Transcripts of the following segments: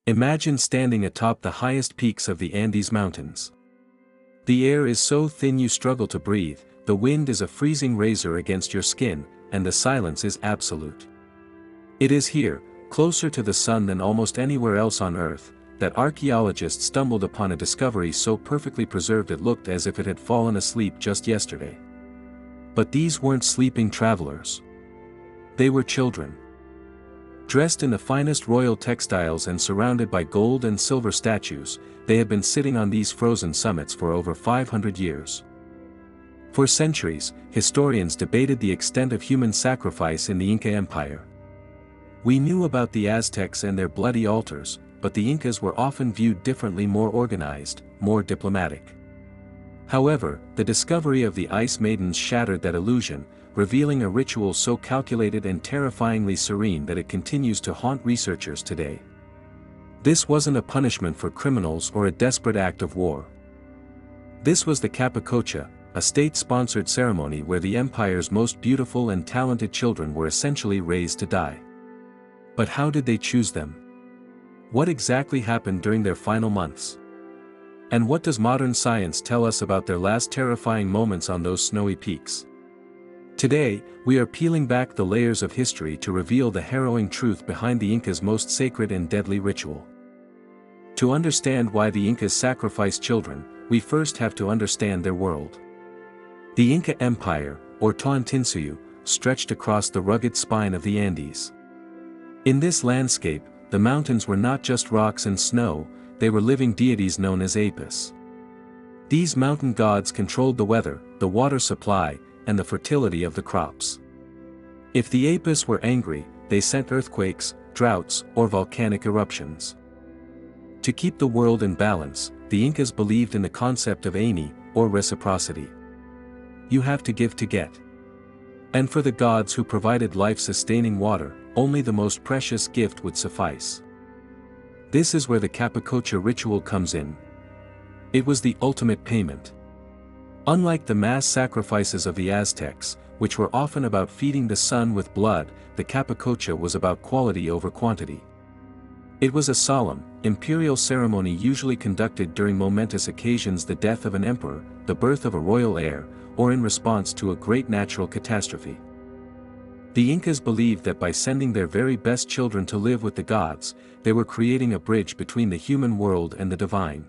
Imagine standing atop the highest peaks of the Andes Mountains. The air is so thin you struggle to breathe, the wind is a freezing razor against your skin, and the silence is absolute. It is here, closer to the sun than almost anywhere else on Earth, that archaeologists stumbled upon a discovery so perfectly preserved it looked as if it had fallen asleep just yesterday. But these weren't sleeping travelers. They were children. Dressed in the finest royal textiles and surrounded by gold and silver statues, they had been sitting on these frozen summits for over 500 years. For centuries, historians debated the extent of human sacrifice in the Inca Empire. We knew about the Aztecs and their bloody altars, but the Incas were often viewed differently, more organized, more diplomatic. However, the discovery of the Ice Maidens shattered that illusion, revealing a ritual so calculated and terrifyingly serene that it continues to haunt researchers today. This wasn't a punishment for criminals or a desperate act of war. This was the Capacocha, a state-sponsored ceremony where the empire's most beautiful and talented children were essentially raised to die. But how did they choose them? What exactly happened during their final months? And what does modern science tell us about their last terrifying moments on those snowy peaks? Today, we are peeling back the layers of history to reveal the harrowing truth behind the Incas' most sacred and deadly ritual. To understand why the Incas sacrificed children, we first have to understand their world. The Inca Empire, or Tawantinsuyu, stretched across the rugged spine of the Andes. In this landscape, the mountains were not just rocks and snow, they were living deities known as Apis. These mountain gods controlled the weather, the water supply, and the fertility of the crops. If the Apis were angry, they sent earthquakes, droughts, or volcanic eruptions. To keep the world in balance, the Incas believed in the concept of Ani, or reciprocity. You have to give to get. And for the gods who provided life-sustaining water, only the most precious gift would suffice. This is where the Capacocha ritual comes in. It was the ultimate payment. Unlike the mass sacrifices of the Aztecs, which were often about feeding the sun with blood, the Capacocha was about quality over quantity. It was a solemn, imperial ceremony usually conducted during momentous occasions, the death of an emperor, the birth of a royal heir, or in response to a great natural catastrophe. The Incas believed that by sending their very best children to live with the gods, they were creating a bridge between the human world and the divine.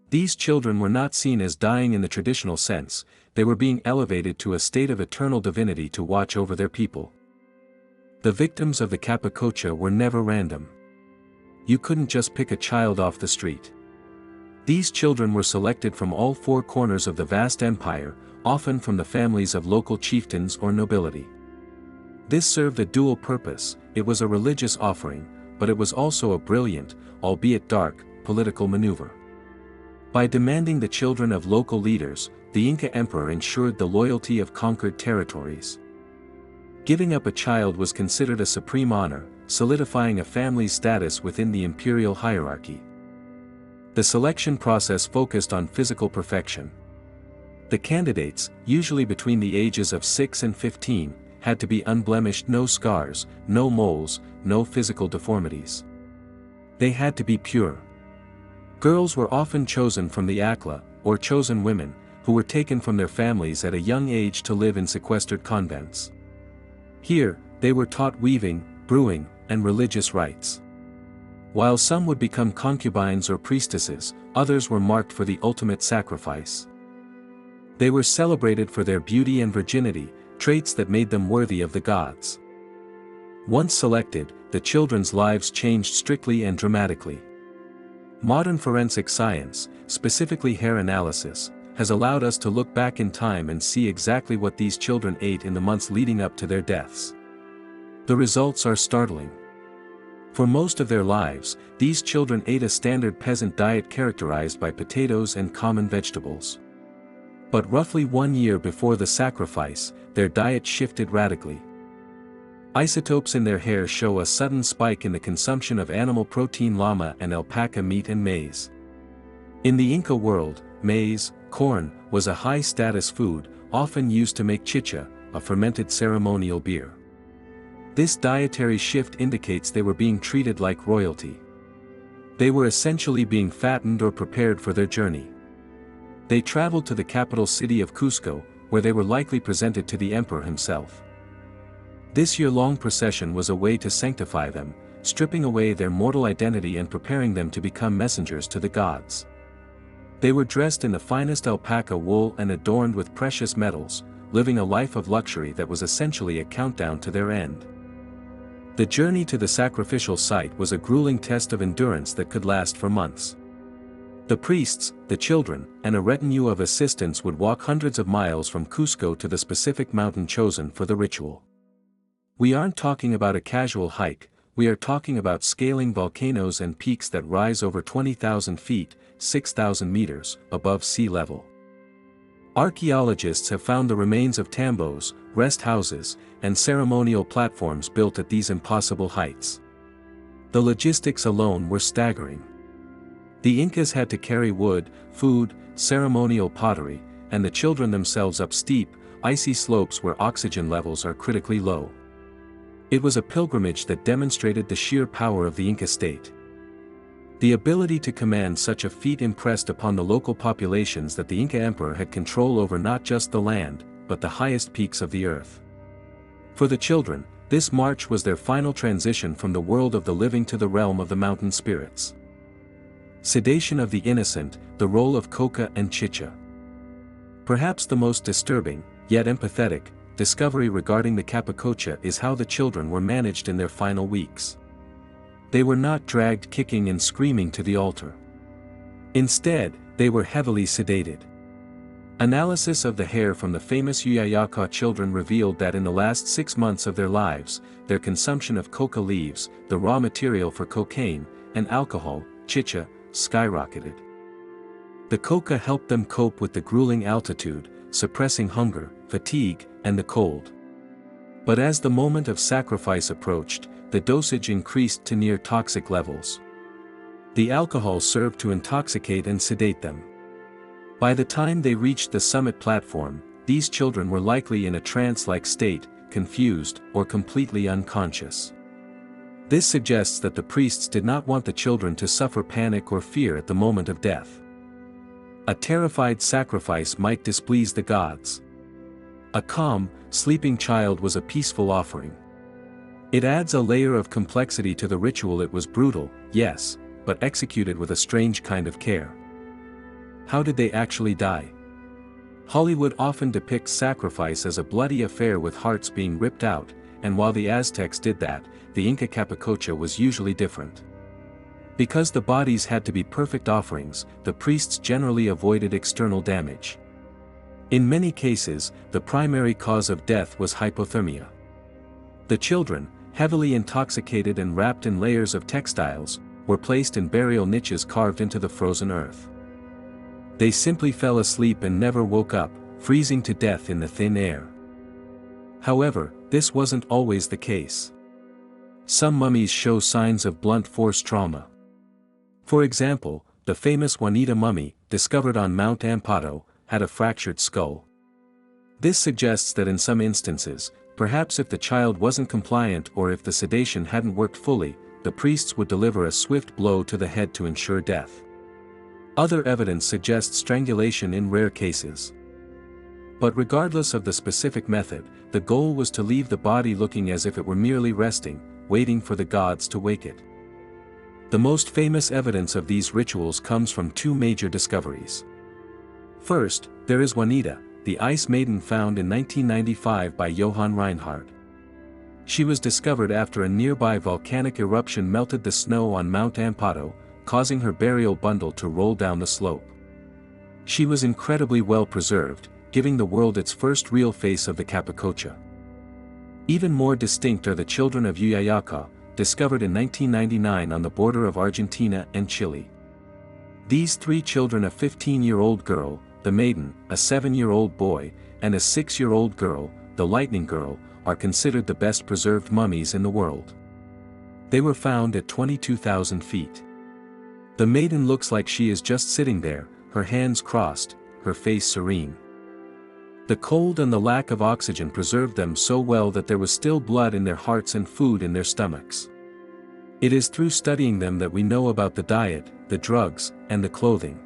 These children were not seen as dying in the traditional sense, they were being elevated to a state of eternal divinity to watch over their people. The victims of the Capacocha were never random. You couldn't just pick a child off the street. These children were selected from all four corners of the vast empire, often from the families of local chieftains or nobility. This served a dual purpose. It was a religious offering, but it was also a brilliant, albeit dark, political maneuver. By demanding the children of local leaders, the Inca emperor ensured the loyalty of conquered territories. Giving up a child was considered a supreme honor, solidifying a family's status within the imperial hierarchy. The selection process focused on physical perfection. The candidates, usually between the ages of 6 and 15, had to be unblemished, no scars, no moles, no physical deformities. They had to be pure. Girls were often chosen from the Akla, or chosen women, who were taken from their families at a young age to live in sequestered convents. Here, they were taught weaving, brewing, and religious rites. While some would become concubines or priestesses, others were marked for the ultimate sacrifice. They were celebrated for their beauty and virginity, traits that made them worthy of the gods. Once selected, the children's lives changed strictly and dramatically. Modern forensic science, specifically hair analysis, has allowed us to look back in time and see exactly what these children ate in the months leading up to their deaths. The results are startling. For most of their lives, these children ate a standard peasant diet characterized by potatoes and common vegetables. But roughly 1 year before the sacrifice, their diet shifted radically. Isotopes in their hair show a sudden spike in the consumption of animal protein, llama and alpaca meat, and maize. In the Inca world, maize, corn, was a high-status food, often used to make chicha, a fermented ceremonial beer. This dietary shift indicates they were being treated like royalty. They were essentially being fattened or prepared for their journey. They traveled to the capital city of Cusco, where they were likely presented to the emperor himself. This year-long procession was a way to sanctify them, stripping away their mortal identity and preparing them to become messengers to the gods. They were dressed in the finest alpaca wool and adorned with precious metals, living a life of luxury that was essentially a countdown to their end. The journey to the sacrificial site was a grueling test of endurance that could last for months. The priests, the children, and a retinue of assistants would walk hundreds of miles from Cusco to the specific mountain chosen for the ritual. We aren't talking about a casual hike, we are talking about scaling volcanoes and peaks that rise over 20,000 feet, 6,000 meters, above sea level. Archaeologists have found the remains of tambos, rest houses, and ceremonial platforms built at these impossible heights. The logistics alone were staggering. The Incas had to carry wood, food, ceremonial pottery, and the children themselves up steep, icy slopes where oxygen levels are critically low. It was a pilgrimage that demonstrated the sheer power of the Inca state. The ability to command such a feat impressed upon the local populations that the Inca emperor had control over not just the land, but the highest peaks of the earth. For the children, this march was their final transition from the world of the living to the realm of the mountain spirits. Sedation of the innocent, the role of Coca and Chicha. Perhaps the most disturbing, yet empathetic, discovery regarding the Capacocha is how the children were managed in their final weeks. They were not dragged kicking and screaming to the altar. Instead, they were heavily sedated. Analysis of the hair from the famous Uyayaka children revealed that in the last 6 months of their lives, their consumption of coca leaves, the raw material for cocaine, and alcohol, chicha, skyrocketed. The coca helped them cope with the grueling altitude, suppressing hunger, fatigue, and the cold. But as the moment of sacrifice approached, the dosage increased to near toxic levels. The alcohol served to intoxicate and sedate them. By the time they reached the summit platform, these children were likely in a trance-like state, confused, or completely unconscious. This suggests that the priests did not want the children to suffer panic or fear at the moment of death. A terrified sacrifice might displease the gods. A calm, sleeping child was a peaceful offering. It adds a layer of complexity to the ritual. It was brutal, yes, but executed with a strange kind of care. How did they actually die? Hollywood often depicts sacrifice as a bloody affair with hearts being ripped out, and while the Aztecs did that, the Inca Capacocha was usually different. Because the bodies had to be perfect offerings, the priests generally avoided external damage. In many cases, the primary cause of death was hypothermia. The children, heavily intoxicated and wrapped in layers of textiles, were placed in burial niches carved into the frozen earth. They simply fell asleep and never woke up, freezing to death in the thin air. However, this wasn't always the case. Some mummies show signs of blunt force trauma. For example, the famous Juanita mummy, discovered on Mount Amparo, had a fractured skull. This suggests that in some instances, perhaps if the child wasn't compliant or if the sedation hadn't worked fully, the priests would deliver a swift blow to the head to ensure death. Other evidence suggests strangulation in rare cases. But regardless of the specific method, the goal was to leave the body looking as if it were merely resting, waiting for the gods to wake it. The most famous evidence of these rituals comes from two major discoveries. First, there is Juanita, the ice maiden found in 1995 by Johann Reinhardt. She was discovered after a nearby volcanic eruption melted the snow on Mount Amparo, causing her burial bundle to roll down the slope. She was incredibly well preserved, giving the world its first real face of the Capacocha. Even more distinct are the children of Uyayaka, discovered in 1999 on the border of Argentina and Chile. These three children, a 15-year-old girl, the maiden, a 7-year-old boy, and a 6-year-old girl, the lightning girl, are considered the best preserved mummies in the world. They were found at 22,000 feet. The maiden looks like she is just sitting there, her hands crossed, her face serene. The cold and the lack of oxygen preserved them so well that there was still blood in their hearts and food in their stomachs. It is through studying them that we know about the diet, the drugs, and the clothing.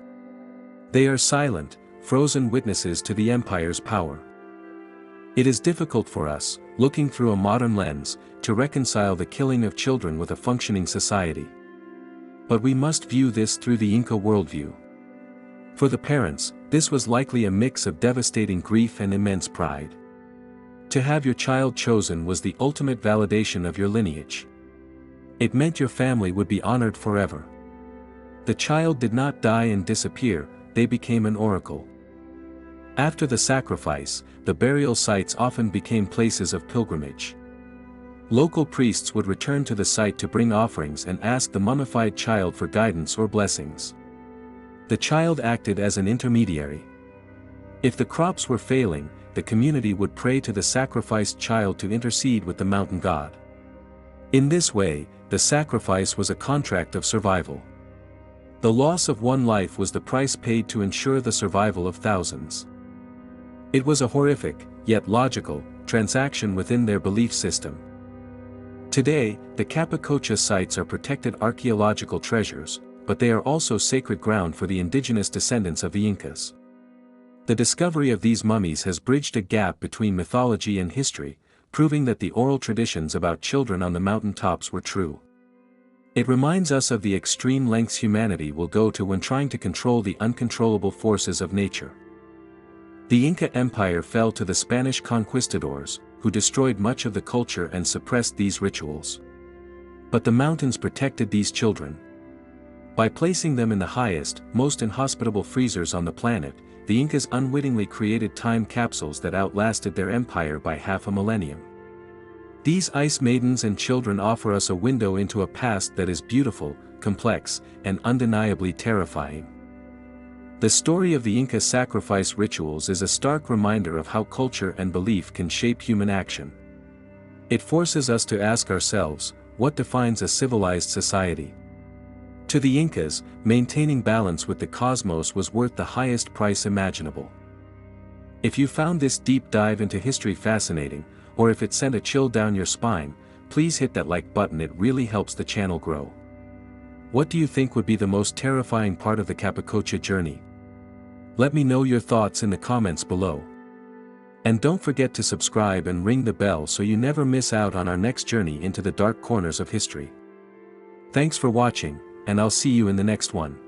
They are silent, frozen witnesses to the empire's power. It is difficult for us, looking through a modern lens, to reconcile the killing of children with a functioning society. But we must view this through the Inca worldview. For the parents, this was likely a mix of devastating grief and immense pride. To have your child chosen was the ultimate validation of your lineage. It meant your family would be honored forever. The child did not die and disappear, they became an oracle. After the sacrifice, the burial sites often became places of pilgrimage. Local priests would return to the site to bring offerings and ask the mummified child for guidance or blessings. The child acted as an intermediary. If the crops were failing, the community would pray to the sacrificed child to intercede with the mountain god. In this way, the sacrifice was a contract of survival. The loss of one life was the price paid to ensure the survival of thousands. It was a horrific, yet logical, transaction within their belief system. Today, the Capacocha sites are protected archaeological treasures, but they are also sacred ground for the indigenous descendants of the Incas. The discovery of these mummies has bridged a gap between mythology and history, proving that the oral traditions about children on the mountain tops were true. It reminds us of the extreme lengths humanity will go to when trying to control the uncontrollable forces of nature. The Inca Empire fell to the Spanish conquistadors, who destroyed much of the culture and suppressed these rituals. But the mountains protected these children. By placing them in the highest, most inhospitable freezers on the planet, the Incas unwittingly created time capsules that outlasted their empire by half a millennium. These ice maidens and children offer us a window into a past that is beautiful, complex, and undeniably terrifying. The story of the Inca sacrifice rituals is a stark reminder of how culture and belief can shape human action. It forces us to ask ourselves, what defines a civilized society? To the Incas, maintaining balance with the cosmos was worth the highest price imaginable. If you found this deep dive into history fascinating, or if it sent a chill down your spine, please hit that like button, it really helps the channel grow. What do you think would be the most terrifying part of the Capacocha journey? Let me know your thoughts in the comments below. And don't forget to subscribe and ring the bell so you never miss out on our next journey into the dark corners of history. Thanks for watching, and I'll see you in the next one.